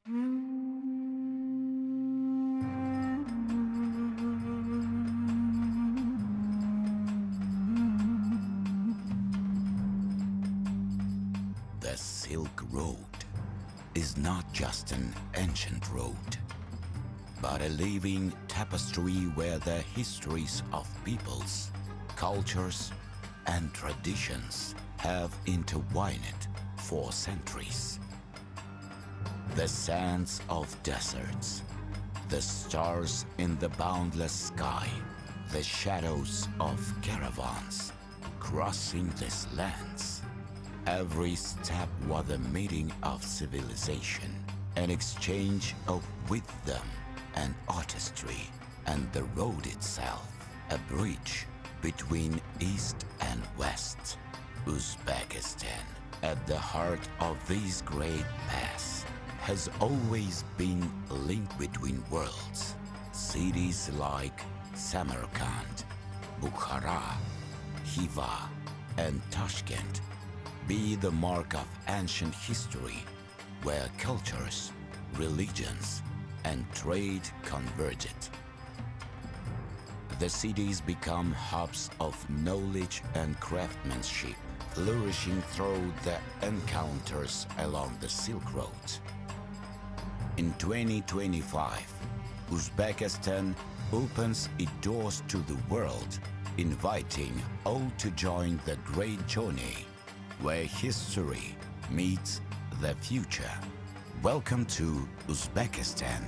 The Silk Road is not just an ancient road, but a living tapestry where the histories of peoples, cultures, and traditions have intertwined for centuries. The sands of deserts, the stars in the boundless sky, the shadows of caravans crossing these lands. Every step was a meeting of civilization, an exchange of wisdom and artistry, and the road itself, a bridge between East and West. Uzbekistan, at the heart of this great pass, has always been a link between worlds. Cities like Samarkand, Bukhara, Khiva, and Tashkent be the mark of ancient history where cultures, religions, and trade converged. The cities become hubs of knowledge and craftsmanship, flourishing through the encounters along the Silk Road. In 2025, Uzbekistan opens its doors to the world, inviting all to join the great journey where history meets the future. Welcome to Uzbekistan.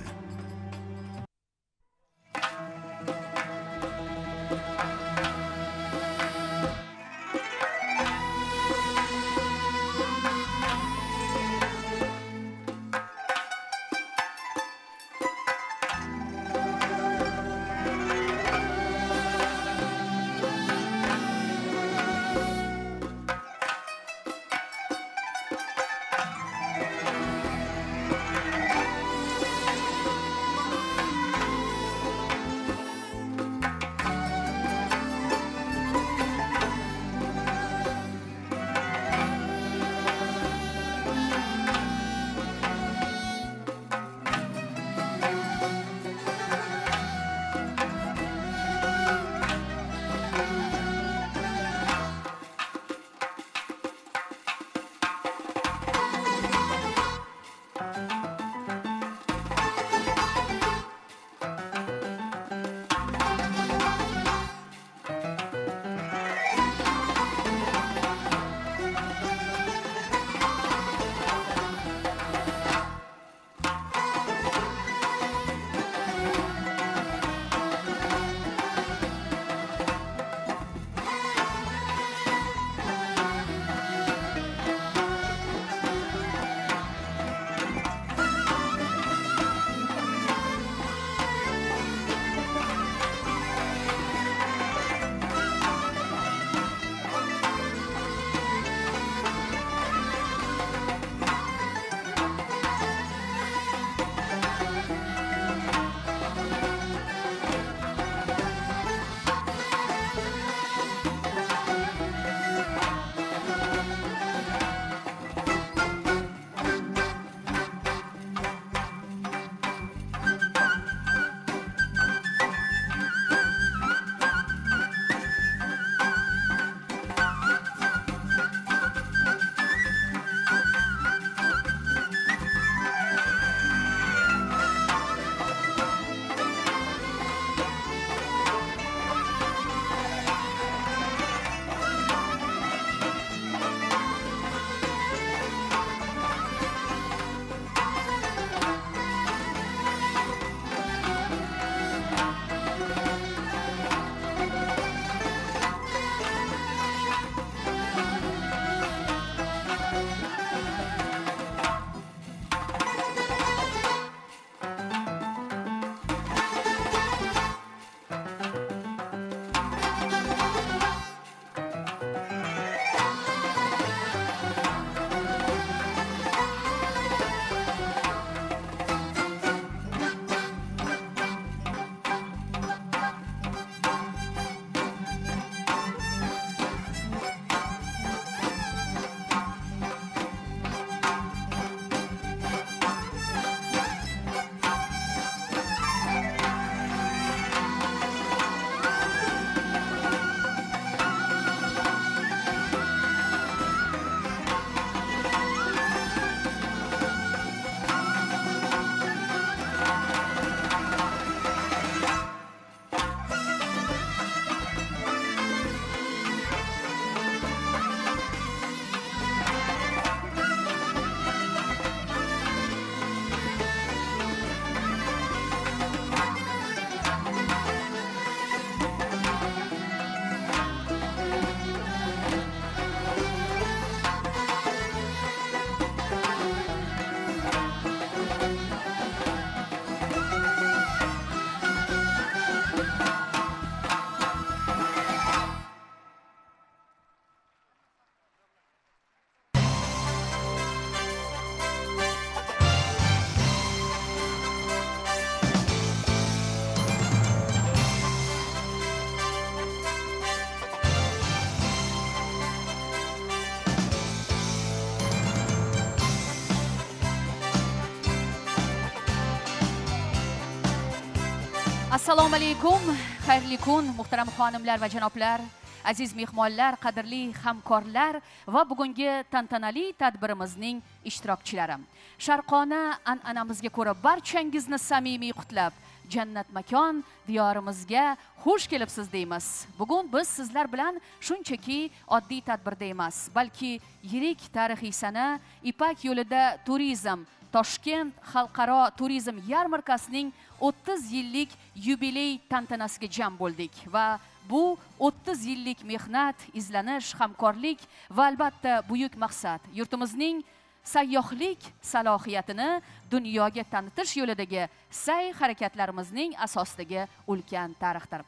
Assalomu alaykum, xayrli kun, muhtaram xonimlar va janoblar, aziz mehmonlar, qadrli hamkorlar va bugungi tantanali tadbirimizning ishtirokchilari. Sharqona an'anamizga ko'ra barchangizni samimiy qutlab, jannat makon diyorimizga xush kelibsiz deymiz. Bugun biz sizlar bilan shunchaki oddiy tadbirda emas, balki yirik tarixiy sana Ipak yo'lida turizm Toshkent xalqaro turizm yarmarkasining 30 yillik yubiley tantanasiga jam bo'ldik va bu 30 yillik mehnat, izlanish, hamkorlik va albatta buyuk maqsad yurtimizning sayyohlik salohiyatini dunyoga tanitish yo'lidagi sa'y harakatlarimizning asosidagi ulkan tarixdir.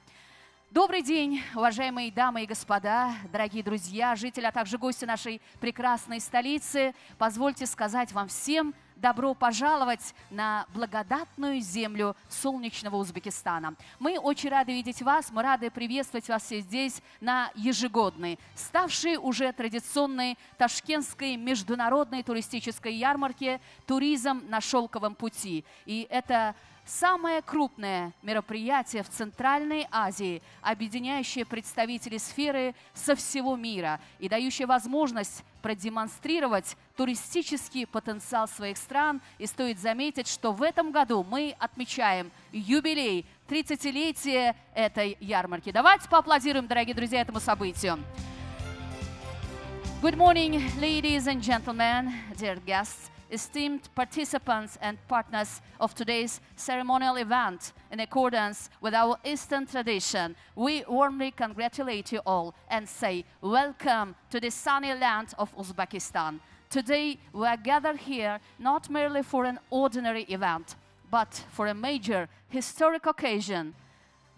Добрый день, уважаемые дамы и господа, дорогие друзья, жители, а также гости нашей прекрасной столицы. Позвольте сказать вам всем добро пожаловать на благодатную землю солнечного Узбекистана. Мы очень рады видеть вас, мы рады приветствовать вас все здесь на ежегодной, ставшей уже традиционной ташкентской международной туристической ярмарке «Туризм на шелковом пути». И это самое крупное мероприятие в Центральной Азии, объединяющее представителей сферы со всего мира и дающее возможность продемонстрировать туристический потенциал своих стран. И стоит заметить, что в этом году мы отмечаем юбилей 30-летия этой ярмарки. Давайте поаплодируем, дорогие друзья, этому событию. Good morning, ladies and gentlemen, dear guests, esteemed participants and partners of today's ceremonial event. In accordance with our Eastern tradition, we warmly congratulate you all and say welcome to the sunny land of Uzbekistan. Today, we are gathered here not merely for an ordinary event, but for a major historic occasion,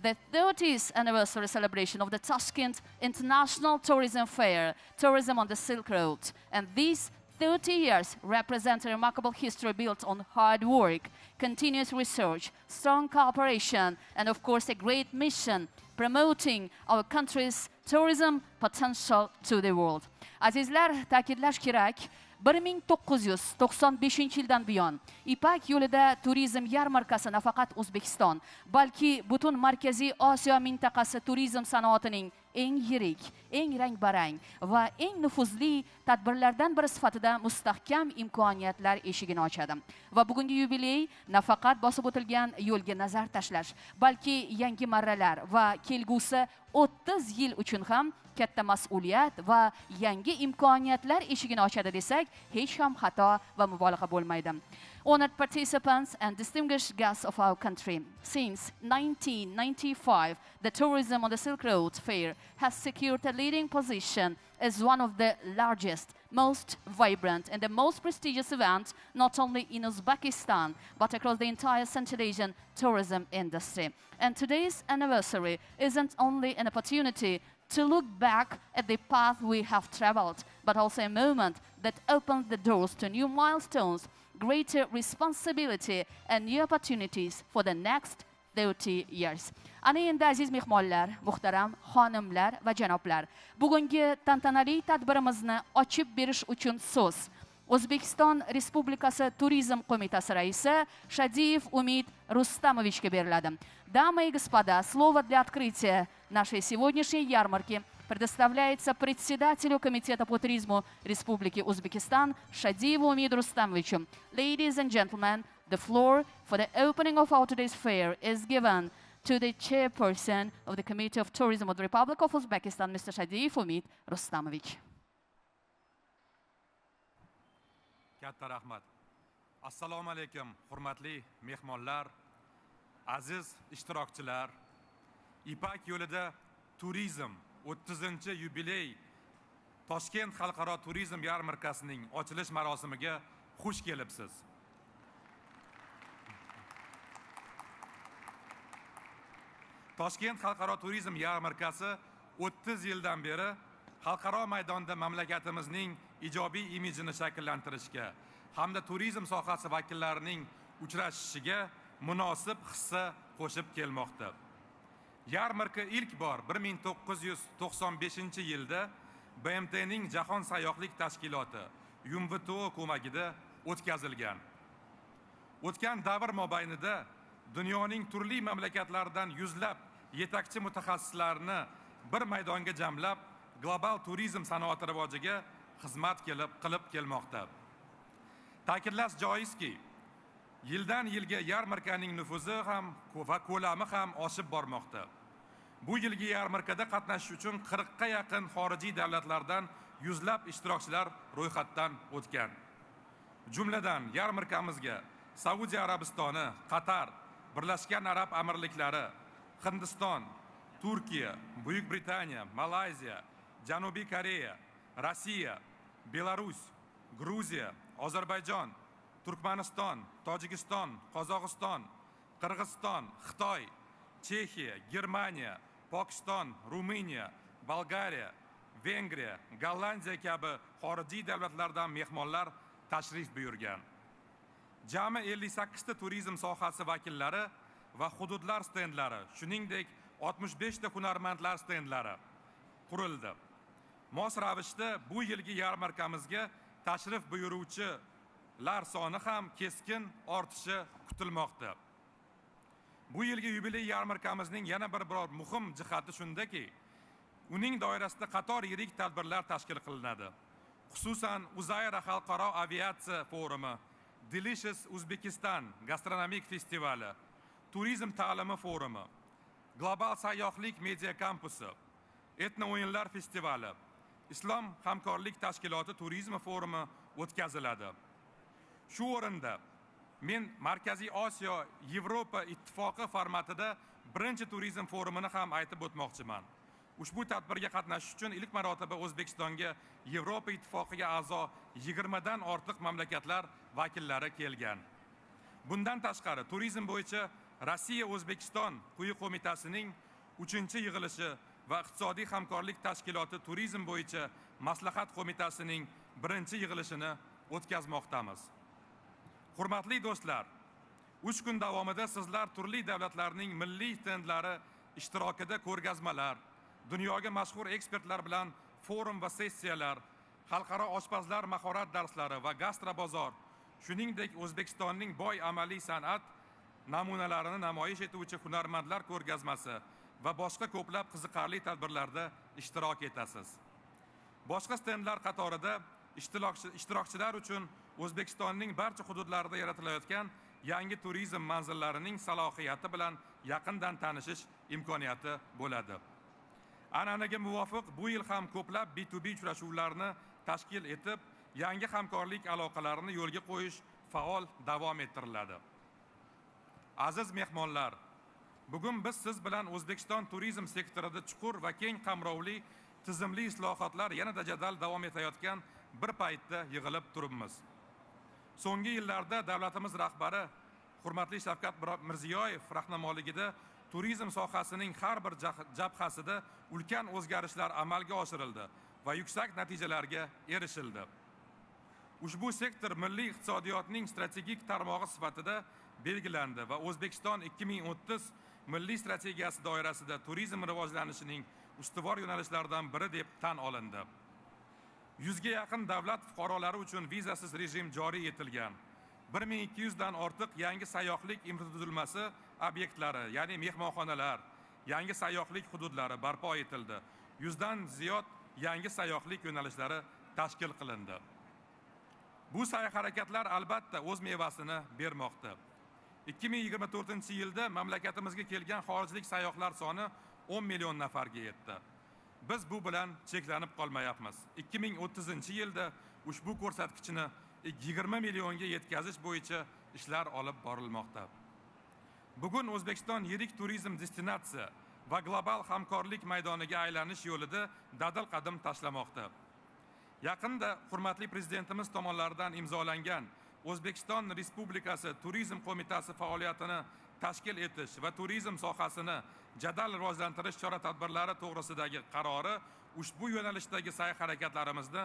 the 30th anniversary celebration of the Tashkent International Tourism Fair, Tourism on the Silk Road. And these 30 years represent a remarkable history built on hard work, continuous research, strong cooperation, and of course a great mission promoting our country's tourism potential to the world. Azizlar, ta'kidlash kerak, 1995 yildan buyon Ipak yo'lida turizm yarmarkasi nafaqat O'zbekiston, balki butun Markaziy Osiyo mintaqasi turizm sanoatining eng yirik, eng rang-barang va eng nufuzli tadbirlardan biri sifatida mustahkam imkoniyatlar eshigini ochadi. Va bugungi yubiley nafaqat bosib o'tilgan yo'lga nazar tashlash, balki yangi marralar va kelgusi 30 yil uchun ham katta mas'uliyat va yangi imkoniyatlar eshigini ochadi desak, hech ham xato va mubolag'a bo'lmaydi. Honored participants and distinguished guests of our country, since 1995, the Tourism on the Silk Road Fair has secured a leading position as one of the largest, most vibrant and the most prestigious events not only in Uzbekistan, but across the entire Central Asian tourism industry. And today's anniversary isn't only an opportunity to look back at the path we have traveled, but also a moment that opens the doors to new milestones, greater responsibility and new opportunities for the next 30 years. Ana endi aziz mehmonlar, muhtaram xonimlar va janoblar, bugungi tantanali tadbirimizni ochib berish uchun so'z O'zbekiston Respublikasi Turizm qo'mitasi raisi Shadiyev Umid Rustamovichga beriladi. Дамы и господа, слово для открытия нашей сегодняшней ярмарки предоставляется председателю Комитета по туризму Республики Узбекистан Шадиеву Умиду Рустамовичу. Ladies and gentlemen, the floor for the opening of our today's fair is given to the chairperson of the Committee of Tourism of the Republic of Uzbekistan, Mr. Shadiev Umid Rustamovich. Katta rahmat. Assalomu alaykum, hurmatli mehmonlar, aziz ishtirokchilar. Ipak yo'lida turizm 30-yubiley Toshkent xalqaro turizm yarmarkasining ochilish marosimiga xush kelibsiz. Toshkent xalqaro turizm yarmarkasi 30 yildan beri xalqaro maydonda mamlakatimizning ijobiy imijini shakllantirishga hamda turizm sohasi vakillarining uchrashishiga munosib hissa qo'shib kelmoqda. Yarmarka ilk bor 1995-yilda BMTning Jahon sayyohlik tashkiloti UMVTO ko'magida o'tkazilgan. O'tgan davr mobaynida dunyoning turli mamlakatlaridan yuzlab yetakchi mutaxassislarni bir maydonga jamlab, global turizm sanoati rivojiga xizmat qilib kelmoqda. Ta'kidlash joizki, yildan yilga yarmarkaning nufuzi ham va ko'lami ham oshib bormoqda. Bu yilgi yarmarkada qatnashish uchun 40 ga yaqin xorijiy davlatlardan yuzlab ishtirokchilar ro'yxatdan o'tgan. Jumladan yarmarkamizga Saudiya Arabistoni, Qatar, Birlashgan Arab Amirliklari, Hindiston, Turkiya, Buyuk Britaniya, Malayziya, Janubiy Koreya, Rossiya, Belarus, Gruziya, Ozarbayjon, Turkmaniston, Tojikiston, Qozog'iston, Qirg'iziston, Xitoy, Chexiya, Germaniya, Pokiston, Ruminiya, Bolgariya, Vengriya, Gollandiya kabi xorijiy davlatlardan mehmonlar tashrif buyurgan. Jami 58 ta turizm sohasi vakillari va hududlar stendlari, shuningdek 65 ta hunarmandlar stendlari qurildi. Mos ravishda bu yilgi yarmarkamizga tashrif buyuruvchilar soni ham keskin ortishi kutilmoqda. Bu yilgi yubiley yarmarkamizning yana bir muhim jihati shundaki, uning doirasida qator yirik tadbirlar tashkil qilinadi. Xususan, Uzayra xalqaro aviatsiya forumi, Delicious Uzbekistan gastronomik festivali, turizm ta'limi forumi, global sayyohlik media kampusi, etno o'yinlar festivali, Islom hamkorlik tashkiloti turizm forumi o'tkaziladi. Shu o'rinda men Markaziy Osiyo Yevropa ittifoqi formatida birinchi turizm forumini ham aytib o'tmoqchiman. Ushbu tadbirga qatnashish uchun ilk marotaba O'zbekistonga Yevropa ittifoqiga a'zo 20 dan ortiq mamlakatlar vakillari kelgan. Bundan tashqari turizm bo'yicha Rossiya O'zbekiston quyi qo'mitasining 3-yig'ilishi va iqtisodiy hamkorlik tashkiloti turizm bo'yicha maslahat qo'mitasining 1-yig'ilishini o'tkazmoqdamiz. Hurmatli do'stlar, 3 kun davomida sizlar turli davlatlarning milliy stendlari ishtirokida ko'rgazmalar, dunyoga mashhur ekspertlar bilan forum va sessiyalar, xalqaro oshpazlar mahorat darslari va gastrobozor, shuningdek O'zbekistonning boy amaliy san'at namunalarini namoyish etuvchi hunarmandlar ko'rgazmasi va boshqa ko'plab qiziqarli tadbirlarda ishtirok etasiz. Boshqa stendlar qatorida ishtirokchilar uchun O'zbekistonning barcha hududlarida yaratilayotgan yangi turizm manzillarining salohiyati bilan yaqindan tanishish imkoniyati bo'ladi. An'anaga muvofiq bu yil ham ko'plab B2B uchrashuvlarni tashkil etib, yangi hamkorlik aloqalarini yo'lga qo'yish faol davom ettiriladi. Aziz mehmonlar, bugun biz siz bilan O'zbekiston turizm sektorida chuqur va keng qamrovli tizimli islohotlar yanada jadal davom etayotgan bir paytda yig'ilib turibmiz. So'nggi yillarda davlatimiz rahbari hurmatli Shavkat Mirziyoyev rahnamoligida turizm sohasining har bir jabhasida ulkan o'zgarishlar amalga oshirildi va yuksak natijalarga erishildi. Ushbu sektor milliy iqtisodiyotning strategik tarmog'i sifatida belgilandi va O'zbekiston 2030 milliy strategiyasi doirasida turizm rivojlanishining ustuvor yo'nalishlaridan biri deb tan olindi. 100 ga yaqin davlat fuqarolari uchun vizasiz rejim joriy etilgan. 1200 dan ortiq yangi sayyohlik infratuzilmasi obyektlari, ya'ni mehmonxonalar, yangi sayyohlik hududlari barpo etildi. 100 dan ziyod yangi sayyohlik yo'nalishlari tashkil qilindi. Bu sa'y-harakatlar albatta o'z mevasini bermoqda. 2024-yilda mamlakatimizga kelgan xorijlik sayyohlar soni 10 million nafarga yetdi. Biz bu bilan cheklanib qolmayapmiz. 2030-yilda ushbu ko'rsatkichni 20 millionga yetkazish bo'yicha ishlar olib borilmoqda. Bugun O'zbekiston yirik turizm destinatsiya va global hamkorlik maydoniga aylanish yo'lida dadil qadam tashlamoqda. Yaqinda hurmatli prezidentimiz tomonidan imzolangan O'zbekiston Respublikasi Turizm qo'mitasi faoliyatini tashkil etish va turizm sohasini jadal rivojlantirish chora-tadbirlari to'g'risidagi qarori ushbu yo'nalishdagi sa'y-harakatlarimizni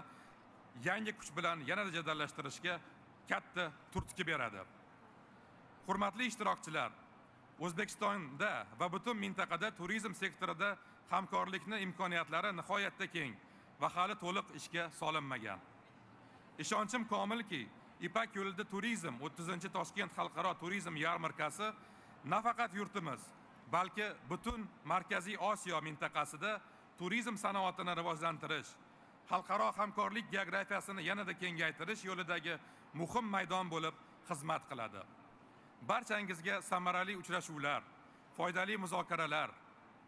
yangi kuch bilan yanada jadallashtirishga katta turtki beradi. Hurmatli ishtirokchilar, O'zbekistonda va butun mintaqada turizm sektorida hamkorlikning imkoniyatlari nihoyatda keng va hali to'liq ishga solinmagan. Ishonchim komilki, Ipak yo'lida turizm 30 Toshkent xalqaro turizm yarmarkasi nafaqat yurtimiz, balki butun Markaziy Osiyo mintaqasida turizm sanoatini rivojlantirish, xalqaro hamkorlik geografiyasini yanada kengaytirish yo'lidagi muhim maydon bo'lib xizmat qiladi. Barchangizga samarali uchrashuvlar, foydali muzokaralar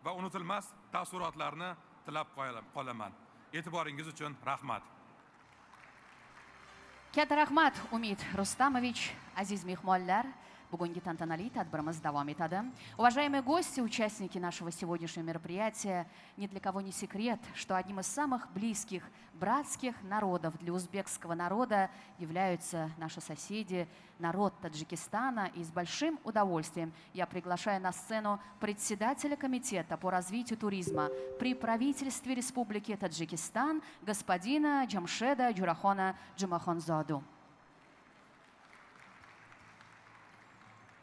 va unutilmas taassurotlarni tilab qolaman. E'tiboringiz uchun rahmat. Katta rahmat, Umid Rustamovich, aziz mehmonlar. Bugungi tantanali tadbirimiz davom etadi. Уважаемые гости, участники нашего сегодняшнего мероприятия, ни для кого не секрет, что одним из самых близких братских народов для узбекского народа являются наши соседи, народ Таджикистана. И с большим удовольствием я приглашаю на сцену председателя комитета по развитию туризма при правительстве Республики Таджикистан господина Джамшеда Джурахона Джумахонзаду.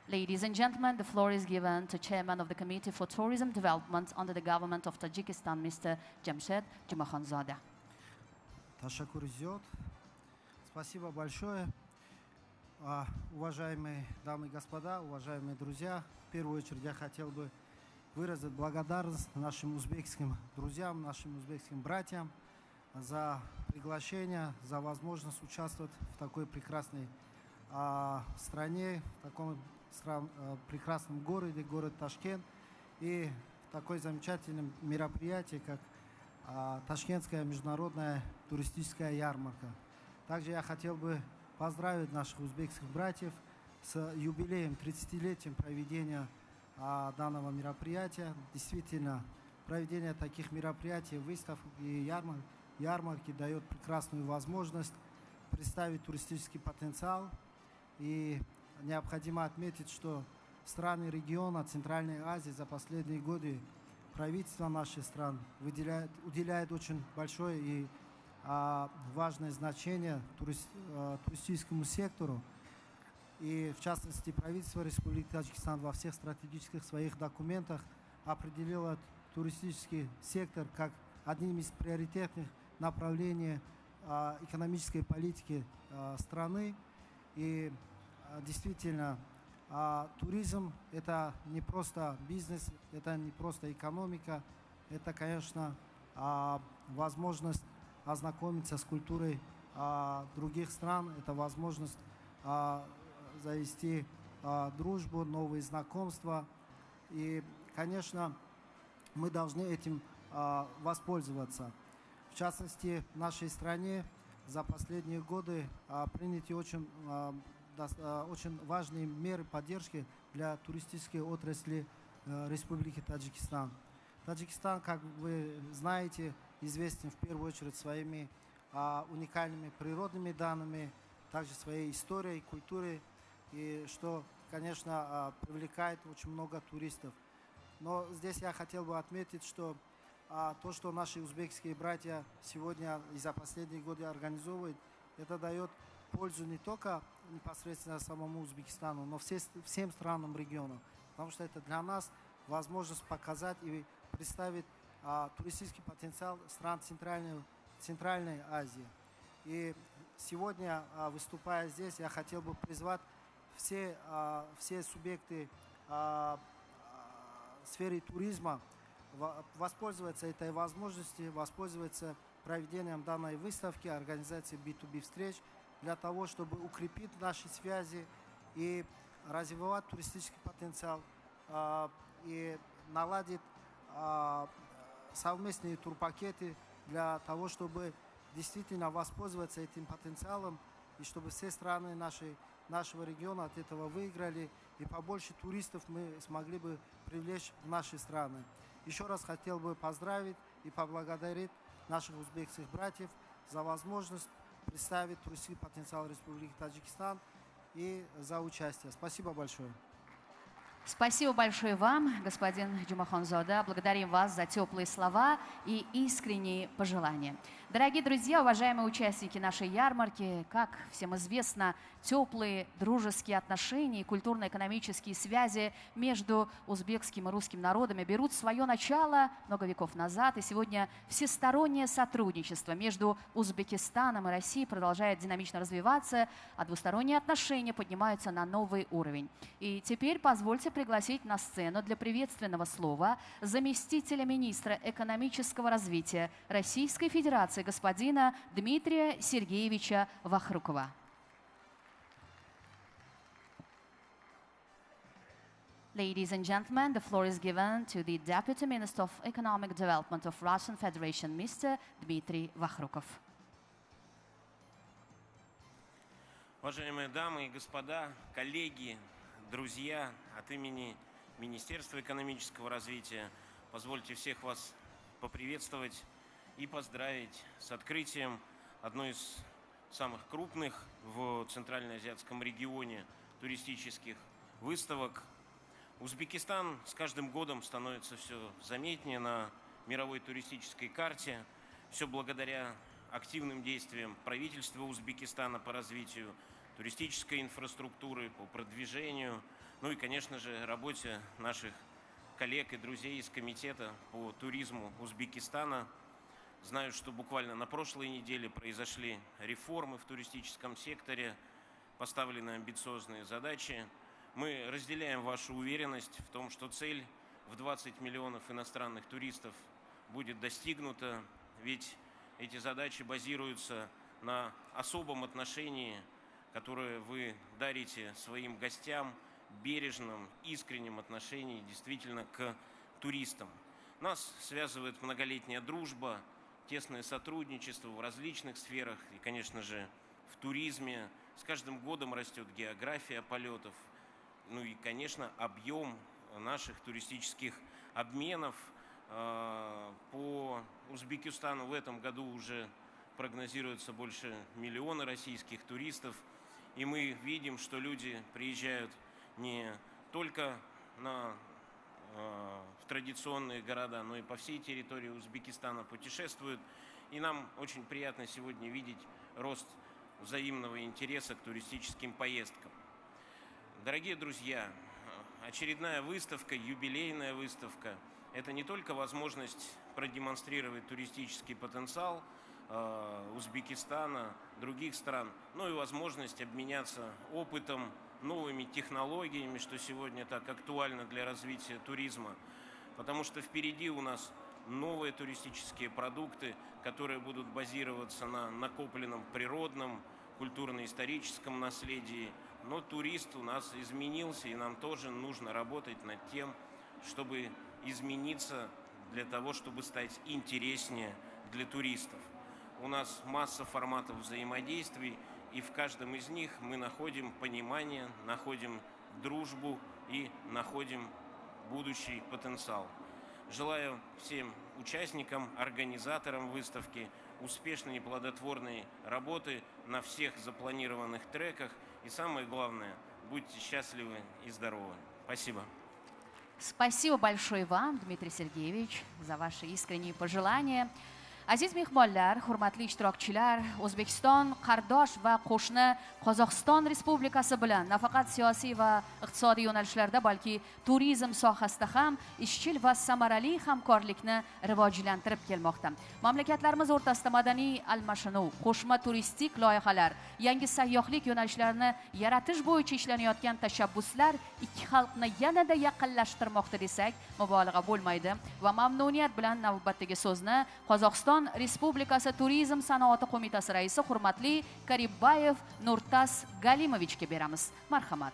Ladies and gentlemen, the floor is given to Chairman of the Committee for Tourism Development under the government of Tajikistan, Mr. Jamshed Jumakhonzada. Ташакур идет. Спасибо большое. Уважаемые дамы и господа, уважаемые друзья, в первую очередь я хотел бы выразить благодарность нашим узбекским друзьям, нашим узбекским братьям за приглашение, за возможность участвовать в такой прекрасной стране, в таком прекрасном городе, город Ташкент, и такое замечательное мероприятие, как Ташкентская международная туристическая ярмарка. Также я хотел бы поздравить наших узбекских братьев с юбилеем, 30-летием проведения данного мероприятия. Действительно, проведение таких мероприятий, выставок и ярмарки дает прекрасную возможность представить туристический потенциал. И необходимо отметить, что страны региона Центральной Азии за последние годы правительство наших стран уделяет очень большое и важное значение туристическому сектору. И в частности правительство Республики Таджикистан во всех стратегических своих документах определило туристический сектор как одним из приоритетных направлений экономической политики страны. И действительно, туризм – это не просто бизнес, это не просто экономика, это, конечно, возможность ознакомиться с культурой других стран, это возможность завести дружбу, новые знакомства. И, конечно, мы должны этим воспользоваться. В частности, в нашей стране за последние годы приняты очень важные меры поддержки для туристической отрасли Республики Таджикистан. Таджикистан, как вы знаете, известен в первую очередь своими уникальными природными данными, также своей историей, культурой, и что, конечно, привлекает очень много туристов. Но здесь я хотел бы отметить, что то, что наши узбекские братья сегодня и за последние годы организовывают, это дает пользу не только непосредственно самому Узбекистану, но всем странам региона. Потому что это для нас возможность показать и представить туристический потенциал стран Центральной Азии. И сегодня, выступая здесь, я хотел бы призвать все субъекты сферы туризма воспользоваться этой возможностью, воспользоваться проведением данной выставки, организацией B2B встреч, для того, чтобы укрепить наши связи и развивать туристический потенциал, и наладить совместные турпакеты для того, чтобы действительно воспользоваться этим потенциалом, и чтобы все страны нашего региона от этого выиграли, и побольше туристов мы смогли бы привлечь в наши страны. Еще раз хотел бы поздравить и поблагодарить наших узбекских братьев за возможность представить туристический потенциал Республики Таджикистан и за участие. Спасибо большое. Спасибо большое вам, господин Джумахонзада. Благодарим вас за теплые слова и искренние пожелания. Дорогие друзья, уважаемые участники нашей ярмарки, как всем известно, теплые дружеские отношения и культурно-экономические связи между узбекским и русским народами берут свое начало много веков назад. И сегодня всестороннее сотрудничество между Узбекистаном и Россией продолжает динамично развиваться, а двусторонние отношения поднимаются на новый уровень. И теперь позвольте пригласить на сцену для приветственного слова заместителя министра экономического развития Российской Федерации господина Дмитрия Сергеевича Вахрукова. Ladies and gentlemen, the floor is given to the Deputy Minister of Economic Development of Russian Federation, Mr. Dmitry Vakhrukov. Уважаемые дамы и господа, коллеги, друзья, от имени Министерства экономического развития позвольте всех вас поприветствовать и поздравить с открытием одной из самых крупных в Центральноазиатском регионе туристических выставок. Узбекистан с каждым годом становится все заметнее на мировой туристической карте, все благодаря активным действиям правительства Узбекистана по развитию туристической инфраструктуры, по продвижению, ну и, конечно же, работе наших коллег и друзей из Комитета по туризму Узбекистана. Знаю, что буквально на прошлой неделе произошли реформы в туристическом секторе, поставлены амбициозные задачи. Мы разделяем вашу уверенность в том, что цель в 20 миллионов иностранных туристов будет достигнута, ведь эти задачи базируются на особом отношении, которое вы дарите своим гостям, бережном, искреннем отношении действительно к туристам. Нас связывает многолетняя дружба, тесное сотрудничество в различных сферах и, конечно же, в туризме. С каждым годом растет география полетов, ну и, конечно, объем наших туристических обменов. По Узбекистану в этом году уже прогнозируется больше 1 миллиона российских туристов. И мы видим, что люди приезжают не только в традиционные города, но и по всей территории Узбекистана путешествуют. И нам очень приятно сегодня видеть рост взаимного интереса к туристическим поездкам. Дорогие друзья, очередная выставка, юбилейная выставка – это не только возможность продемонстрировать туристический потенциал Узбекистана, других стран, но и возможность обменяться опытом, новыми технологиями, что сегодня так актуально для развития туризма. Потому что впереди у нас новые туристические продукты, которые будут базироваться на накопленном природном, культурно-историческом наследии. Но турист у нас изменился, и нам тоже нужно работать над тем, чтобы измениться для того, чтобы стать интереснее для туристов. У нас масса форматов взаимодействий, и в каждом из них мы находим понимание, находим дружбу и находим будущий потенциал. Желаю всем участникам, организаторам выставки успешной и плодотворной работы на всех запланированных треках. И самое главное, будьте счастливы и здоровы. Спасибо. Спасибо большое вам, Дмитрий Сергеевич, за ваши искренние пожелания. Aziz mehmonlar, hurmatli ishtirokchilar, O'zbekiston qardosh va qo'shni Qozog'iston Respublikasi bilan nafaqat siyosiy va iqtisodiy yo'nalishlarda, balki turizm sohasida ham izchil va samarali hamkorlikni rivojlantirib kelmoqda. Mamlakatlarimiz o'rtasida madaniy almashinuv, qo'shma turistik loyihalar, yangi sayyohlik yo'nalishlarini yaratish bo'yicha ishlanayotgan tashabbuslar ikki xalqni yanada yaqinlashtirmoqda desak, mubolag'a bo'lmaydi va mamnuniyat bilan navbatdagi so'zni Qozog'iston Respublikasi Turizm sanoati qo'mitasi raisi hurmatli Karibbayev Nurtas Galimovichga beramiz. Marhamat.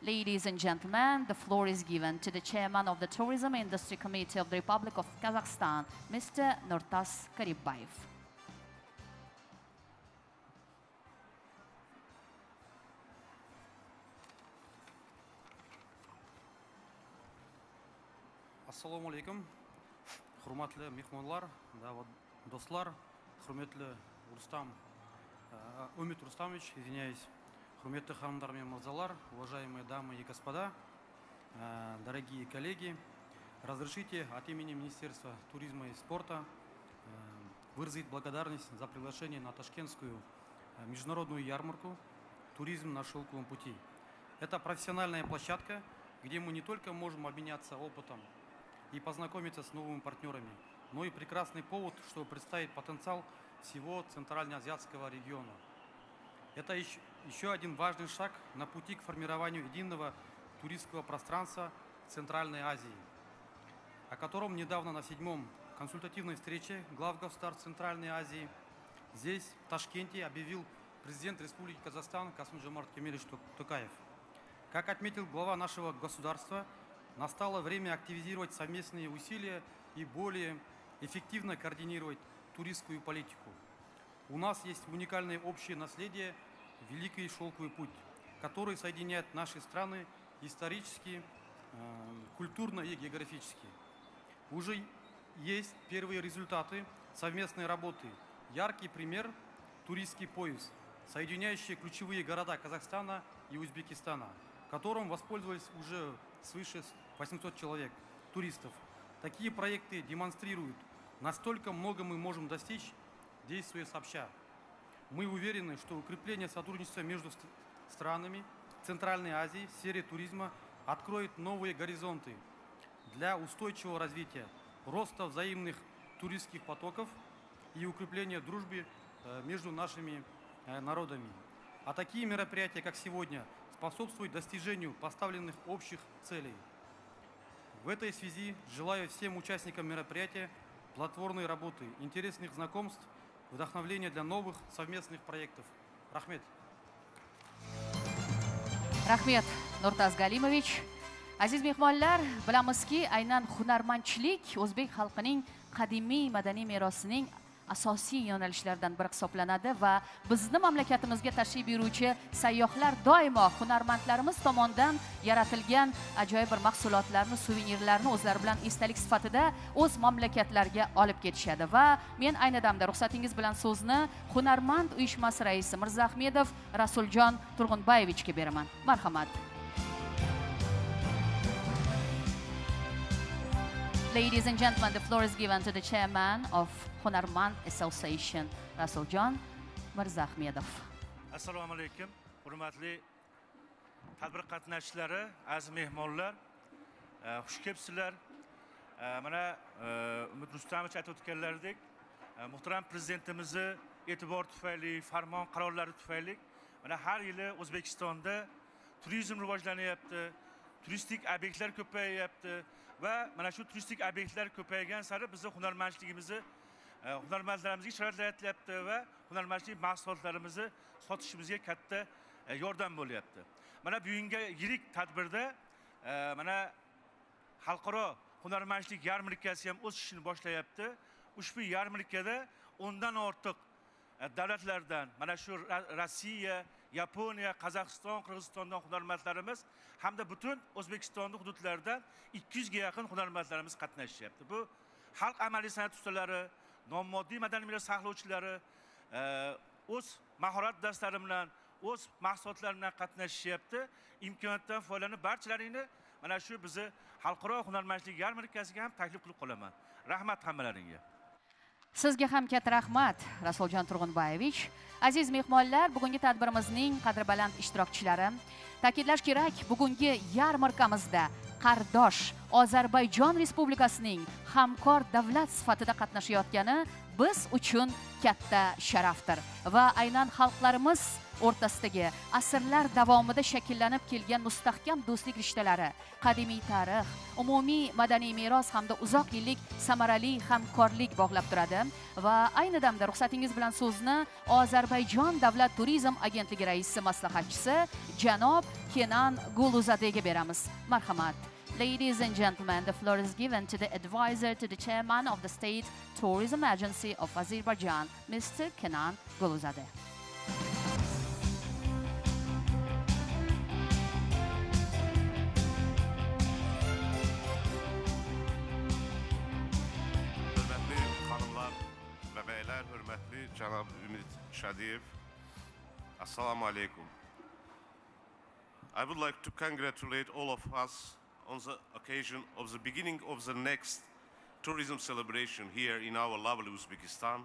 Ladies and gentlemen, the floor is given to the chairman of the Tourism Industry Committee of the Republic of Kazakhstan, Mr. Nurtas Karibbayev. Assalomu alaykum. Hurmatli mehmonlar, do'stlar, hurmatli Umid Рустамович, извиняюсь, hurmatli xonimlar va mirzolar, уважаемые дамы и господа, дорогие коллеги, разрешите от имени Министерства туризма и спорта выразить благодарность за приглашение на Ташкентскую международную ярмарку «Туризм на шелковом пути». Это профессиональная площадка, где мы не только можем обменяться опытом и познакомиться с новыми партнерами, но и прекрасный повод, чтобы представить потенциал всего Центральноазиатского региона. Это еще один важный шаг на пути к формированию единого туристского пространства Центральной Азии, о котором недавно на 7-м консультативной встрече глав государств Центральной Азии здесь, в Ташкенте, объявил президент Республики Казахстан Касым-Жомарт Кемелевич Токаев. Как отметил глава нашего государства, настало время активизировать совместные усилия и более эффективно координировать туристскую политику. У нас есть уникальное общее наследие Великий Шелковый путь, который соединяет наши страны исторически, культурно и географически. Уже есть первые результаты совместной работы. Яркий пример – туристский пояс, соединяющий ключевые города Казахстана и Узбекистана, которым воспользовались уже свыше 800 человек, туристов. Такие проекты демонстрируют, настолько много мы можем достичь, действуя сообща. Мы уверены, что укрепление сотрудничества между странами Центральной Азии в сфере туризма откроет новые горизонты для устойчивого развития, роста взаимных туристских потоков и укрепления дружбы между нашими народами. А такие мероприятия, как сегодня, способствуют достижению поставленных общих целей. В этой связи желаю всем участникам мероприятия плодотворной работы, интересных знакомств, вдохновления для новых совместных проектов. Рахмет. Rahmet Nurtaz Galimovich. Aziz mehmonlar, bilamizki, aynan hunarmandchilik o'zbek xalqining qadimiy madaniy merosining asosiy yo'nalishlaridan biri hisoblanadi va bizni mamlakatimizga tashrif buyuruvchi sayyohlar doimo hunarmandlarimiz tomonidan yaratilgan ajoyib bir mahsulotlarni, suvenirlarni o'zlari bilan esdalik sifatida o'z mamlakatlariga olib ketishadi. Va men ayni damda ruxsatingiz bilan so'zni Hunarmand uyushmasi raisi Mirzaahmedov Rasuljon Turg'unbayevichga beraman. Marhamat. Ladies and gentlemen, the floor is given to the chairman of Hunarmand Association, Rasuljon Mirzaahmedov. Assalomu alaykum. Hurmatli tadbir qatnashchilari, aziz mehmonlar, xush kelibsizlar. Mana Umid Rustamovich aytib o'tganlaridek, muhtaram prezidentimizni e'tibor tufayli, farmon qarorlari tufayli mana har yili O'zbekistonda turizm rivojlanyapti, turistik obyektlar ko'payyapti va mana shu turistik obyektlar ko'paygan sari bizni hunarmandligimizni hunarmandlarimizga sharoitlar yaratyapti va hunarmandchilik mahsulotlarimizni sotishimizga katta yordam bo'lyapti. Mana bugungi yirik tadbirda mana xalqaro hunarmandchilik yarmarkasi ham o'z ishini boshlayapti. Ushbu yarmarkada 10 dan ortiq davlatlardan, mana shu Rossiya, Yaponiya, Qozog'iston, Qirg'izistondan hunarmandlarimiz hamda butun O'zbekistonning hududlaridan 200 ga yaqin hunarmandlarimiz qatnashyapti. Bu xalq amaliy san'at ustalari, non-moddiy madaniy meros saqlovchilari o'z mahorat dastlari bilan, o'z mahsulotlari bilan qatnashyapti. Imkoniyatdan foydalanib barchalaringni mana shu bizni xalqaro hunarmandchilik yarmarkasiga ham taklif qilib qolaman. Rahmat hammalaringga. Sizga ham katta rahmat, Rasuljon Turg'unbayevich. Aziz mehmonlar, bugungi tadbirimizning qadrbaland ishtirokchilari. Ta'kidlash kerak, bugungi yarmarkamizda qardosh Ozarbayjon Respublikasining hamkor davlat sifatida qatnashayotgani biz uchun katta sharafdir va aynan xalqlarimiz o'rtasidagi asrlar davomida shakllanib kelgan mustahkam do'stlik rishtalari, qadimiy tarix, umumiy madaniy meros hamda uzoq yillik samarali hamkorlik bog'lab turadi va ayni damda ruxsatingiz bilan so'zni Ozarbayjon Davlat turizm agentligi raisi maslahatchisi janob Kenan Guluzadega beramiz. Marhamat. Ladies and gentlemen, the floor is given to the advisor to the chairman of the State Tourism Agency of Azerbaijan, Mr. Kenan Guluzadeh. Hürmetli hanımlar ve beyler, hürmetli Cenab Ümit Şadiyev, Assalamu alaikum. I would like to congratulate all of us on the occasion of the beginning of the next tourism celebration here in our lovely Uzbekistan,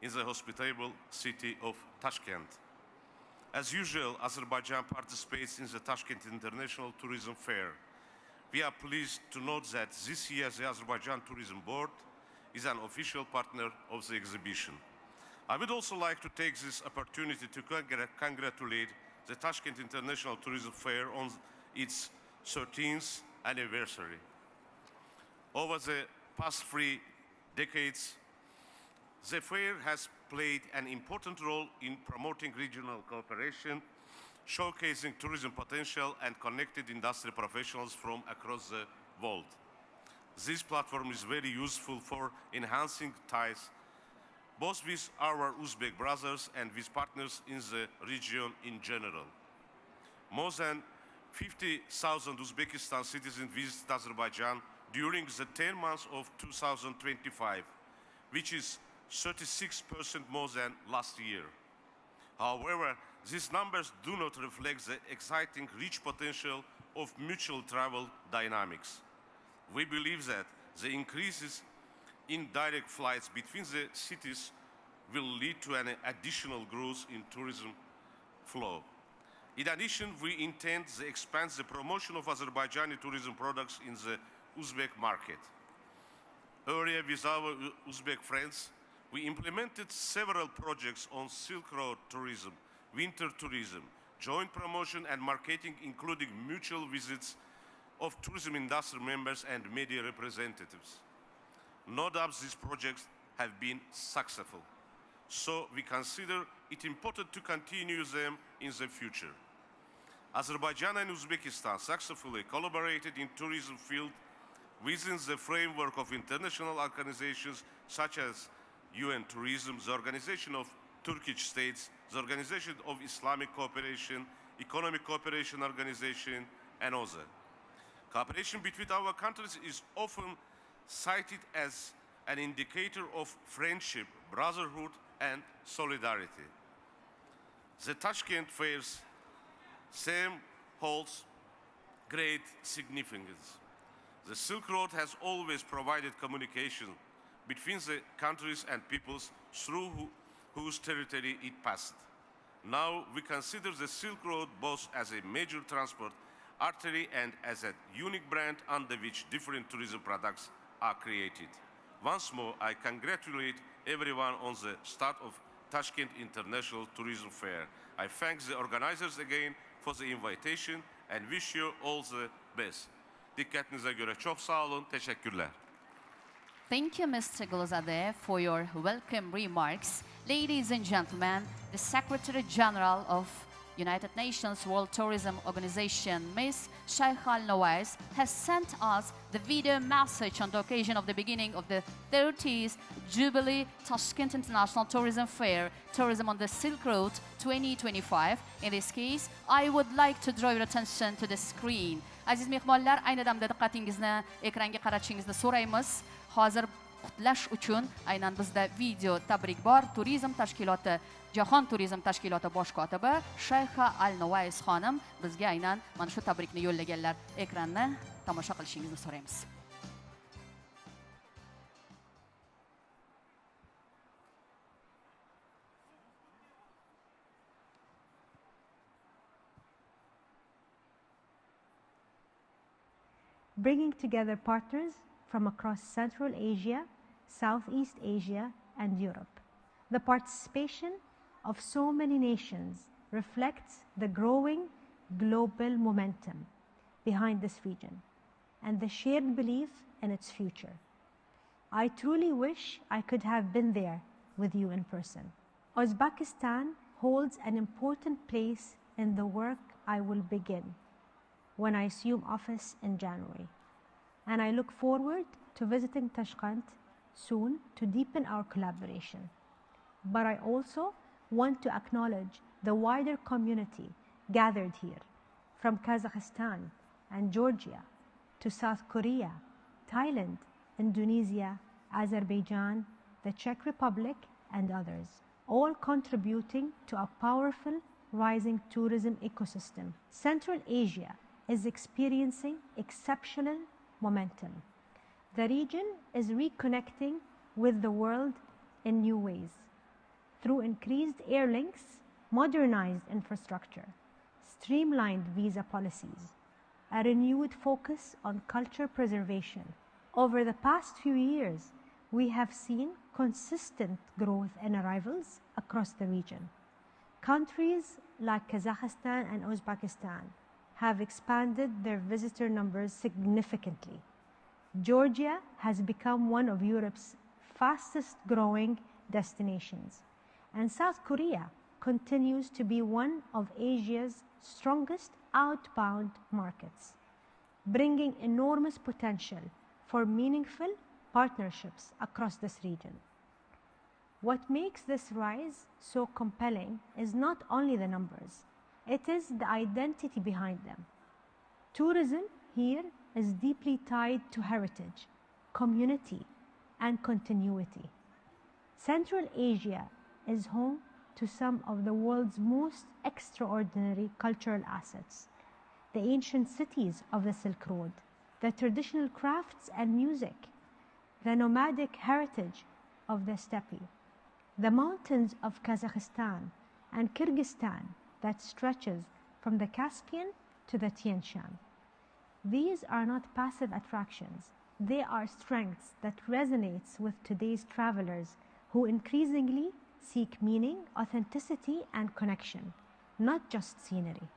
in the hospitable city of Tashkent. As usual, Azerbaijan participates in the Tashkent International Tourism Fair. We are pleased to note that this year the Azerbaijan Tourism Board is an official partner of the exhibition. I would also like to take this opportunity to congratulate the Tashkent International Tourism Fair on its 13th anniversary. Over the past 3 decades, the fair has played an important role in promoting regional cooperation, showcasing tourism potential and connected industry professionals from across the world. This platform is very useful for enhancing ties both with our Uzbek brothers and with partners in the region in general. More than 50,000 Uzbekistan citizens visited Azerbaijan during the 10 months of 2025, which is 36% more than last year. However, these numbers do not reflect the exciting rich potential of mutual travel dynamics. We believe that the increases in direct flights between the cities will lead to an additional growth in tourism flow. In addition, we intend to expand the promotion of Azerbaijani tourism products in the Uzbek market. Earlier, with our Uzbek friends, we implemented several projects on Silk Road tourism, winter tourism, joint promotion and marketing, including mutual visits of tourism industry members and media representatives. No doubt these projects have been successful, so we consider it important to continue them in the future. Azerbaijan and Uzbekistan successfully collaborated in tourism field within the framework of international organizations such as UN Tourism, the Organization of Turkish States, the Organization of Islamic Cooperation, Economic Cooperation Organization, and others. Cooperation between our countries is often cited as an indicator of friendship, brotherhood, and solidarity. The Tashkent Fair's same holds great significance. The Silk Road has always provided communication between the countries and peoples through whose territory it passed. Now we consider the Silk Road both as a major transport artery and as a unique brand under which different tourism products are created. Once more, I congratulate everyone on the start of Tashkent International Tourism Fair. I thank the organizers again for the invitation and wish you all the best. Dikkatinize göre çok sağ olun, teşekkürler. Thank you, Mr. Gulzadeh, for your welcome remarks. Ladies and gentlemen, the Secretary General of United Nations World Tourism Organization, Ms. Sheikh Al-Nawais, has sent us the video message on the occasion of the beginning of the 30th Jubilee Tashkent International Tourism Fair, Tourism on the Silk Road 2025. In this case, I would like to draw your attention to the screen. Aziz mehmonlar, ayni damda diqqatingizni ekranga qaratishingizni so'raymiz. Hozir qutlash uchun aynan bizda video tabrik bor. Turizm tashkiloti, Jahon turizm tashkiloti bosh kotibi Shayxa Al-Nawais xonim bizga aynan mana shu tabrikni yo'llaganlar. Ekranni tomosha qilishingizni so'raymiz. Bringing together partners from across Central Asia, Southeast Asia, and Europe. The participation of so many nations reflects the growing global momentum behind this region and the shared belief in its future. I truly wish I could have been there with you in person. Uzbekistan holds an important place in the work I will begin when I assume office in January, and I look forward to visiting Tashkent soon to deepen our collaboration. But I also want to acknowledge the wider community gathered here, from Kazakhstan and Georgia to South Korea, Thailand, Indonesia, Azerbaijan, the Czech Republic, and others, all contributing to a powerful rising tourism ecosystem. Central Asia is experiencing exceptional momentum. The region is reconnecting with the world in new ways through increased air links, modernized infrastructure, streamlined visa policies, a renewed focus on culture preservation. Over the past few years, we have seen consistent growth in arrivals across the region. Countries like Kazakhstan and Uzbekistan have expanded their visitor numbers significantly. Georgia has become one of Europe's fastest growing destinations, and South Korea continues to be one of Asia's strongest outbound markets, bringing enormous potential for meaningful partnerships across this region. What makes this rise so compelling is not only the numbers, it is the identity behind them. Tourism here is deeply tied to heritage, community, and continuity. Central Asia is home to some of the world's most extraordinary cultural assets: the ancient cities of the Silk Road, the traditional crafts and music, the nomadic heritage of the steppe, the mountains of Kazakhstan and Kyrgyzstan that stretches from the Caspian to the Tian Shan. These are not passive attractions. They are strengths that resonates with today's travelers who increasingly seek meaning, authenticity, and connection, not just scenery.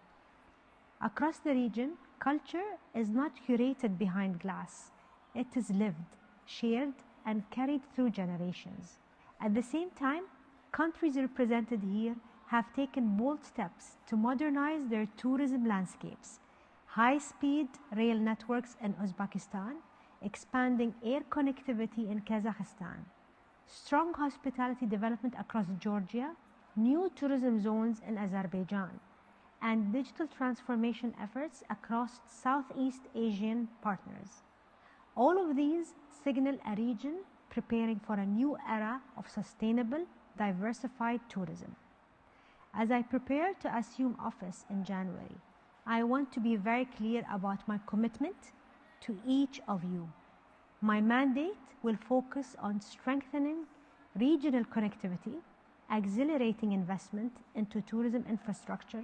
Across the region, culture is not curated behind glass. It is lived, shared, and carried through generations. At the same time, countries represented here have taken bold steps to modernize their tourism landscapes. High-speed rail networks in Uzbekistan, expanding air connectivity in Kazakhstan, strong hospitality development across Georgia, new tourism zones in Azerbaijan, and digital transformation efforts across Southeast Asian partners. All of these signal a region preparing for a new era of sustainable, diversified tourism. As I prepare to assume office in January, I want to be very clear about my commitment to each of you. My mandate will focus on strengthening regional connectivity, accelerating investment into tourism infrastructure,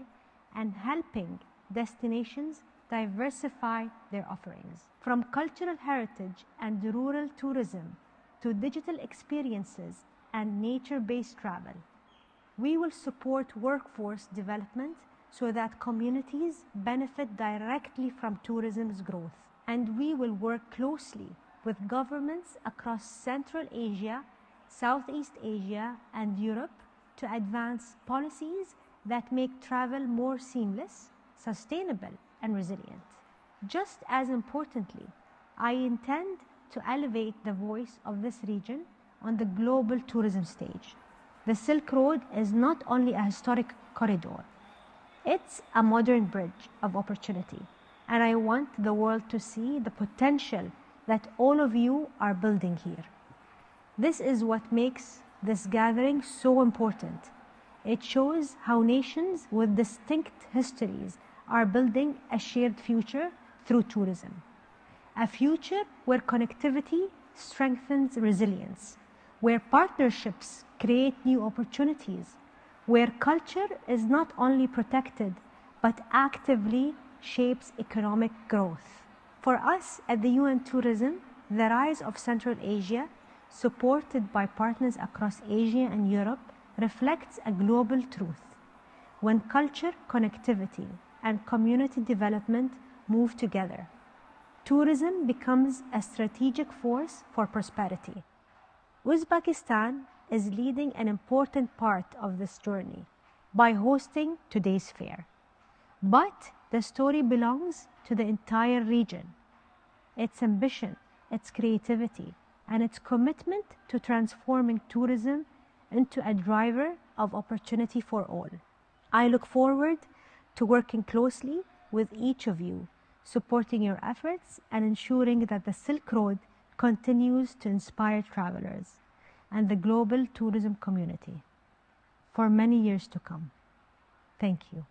and helping destinations diversify their offerings. From cultural heritage and rural tourism to digital experiences and nature-based travel, we will support workforce development so that communities benefit directly from tourism's growth. And we will work closely with governments across Central Asia, Southeast Asia, and Europe to advance policies that make travel more seamless, sustainable, and resilient. Just as importantly, I intend to elevate the voice of this region on the global tourism stage. The Silk Road is not only a historic corridor, it's a modern bridge of opportunity, and I want the world to see the potential that all of you are building here. This is what makes this gathering so important. It shows how nations with distinct histories are building a shared future through tourism. A future where connectivity strengthens resilience, where partnerships create new opportunities, where culture is not only protected but actively shapes economic growth. For us at the UN Tourism, the rise of Central Asia, supported by partners across Asia and Europe, reflects a global truth. When culture, connectivity, and community development move together, tourism becomes a strategic force for prosperity. Uzbekistan is leading an important part of this journey by hosting today's fair. But the story belongs to the entire region. Its ambition, its creativity, and its commitment to transforming tourism into a driver of opportunity for all. I look forward to working closely with each of you, supporting your efforts and ensuring that the Silk Road continues to inspire travelers and the global tourism community for many years to come. Thank you.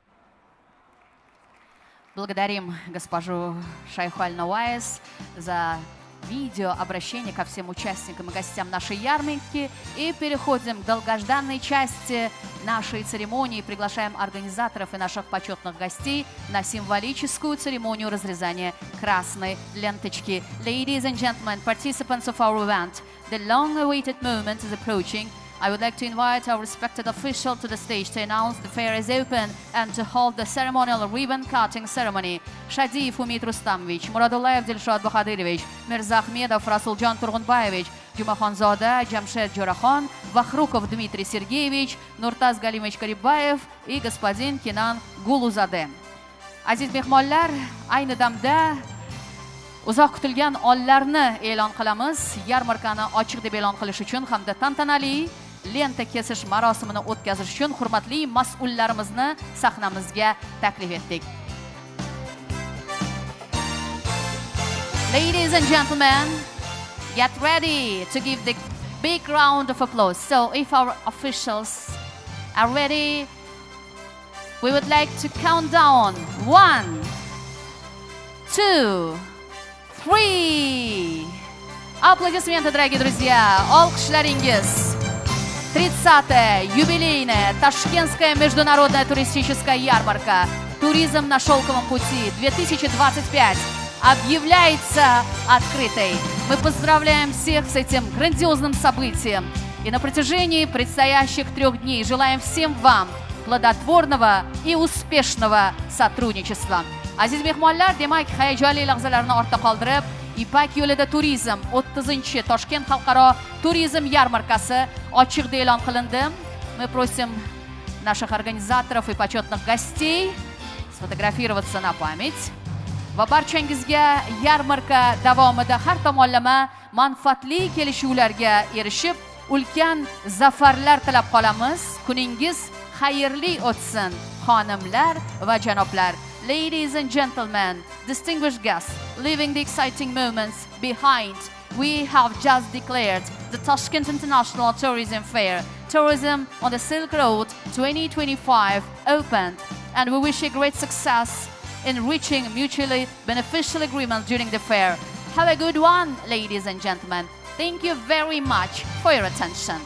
Благодарим госпожу Шайху Аль-Наваис за видеообращение ко всем участникам и гостям нашей ярмарки. И переходим к долгожданной части нашей церемонии. Приглашаем организаторов и наших почетных гостей на символическую церемонию разрезания красной ленточки. Ladies and gentlemen, participants of our event, the long-awaited moment is approaching. I would like to invite our respected official to the stage to announce the fair is open and to hold the ceremonial ribbon cutting ceremony. Shadiyev Umid Rustamovich, Muradullayev Dilshod Bahadirovich, Mirza Ahmedov Rasuljon Turg'unbayevich, Jumaxonzoda Jamshed Jo'raxon, Vaxrukov Dmitriy Sergeyevich, Nurtaz Galimovich Karibayev и господин Kenan Guluzade. Aziz mehmonlar, ayni damda uzoq kutilgan onlarni e'lon qilamiz. Yarmarkani ochiq deb e'lon qilish uchun hamda tantanali lenta kesish marosimini o'tkazish uchun hurmatli mas'ullarimizni sahnamizga taklif etdik. Ladies and gentlemen, get ready to give the big round of applause. So if our officials are ready, we would like to count down 1, 2, 3. Аплодисменты, дорогие друзья. Алкышларинgiz. 30-я юбилейная Ташкентская международная туристическая ярмарка «Туризм на шелковом пути 2025» объявляется открытой. Мы поздравляем всех с этим грандиозным событием. И на протяжении предстоящих 3 дней желаем всем вам плодотворного и успешного сотрудничества. Aziz mehmonlar, demak, hayajonli lahzalarni ortda qoldirib, Ipak yo'lida turizm 30-chi Toshkent xalqaro turizm yarmarkasi ochiq e'lon qilindi. Мы просим наших организаторов и почетных гостей сфотографироваться на память. Va barchangizga yarmarka davomida har tomonlama manfaatli kelishuvlarga erishib, ulkan zafarlar tilab qolamiz. Kuningiz xayrli o'tsin, xonimlar va janoblar. Ladies and gentlemen, distinguished guests, leaving the exciting moments behind, we have just declared the Tashkent International Tourism Fair, Tourism on the Silk Road 2025 opened, and we wish you great success in reaching mutually beneficial agreement during the fair. Have a good one, ladies and gentlemen. Thank you very much for your attention.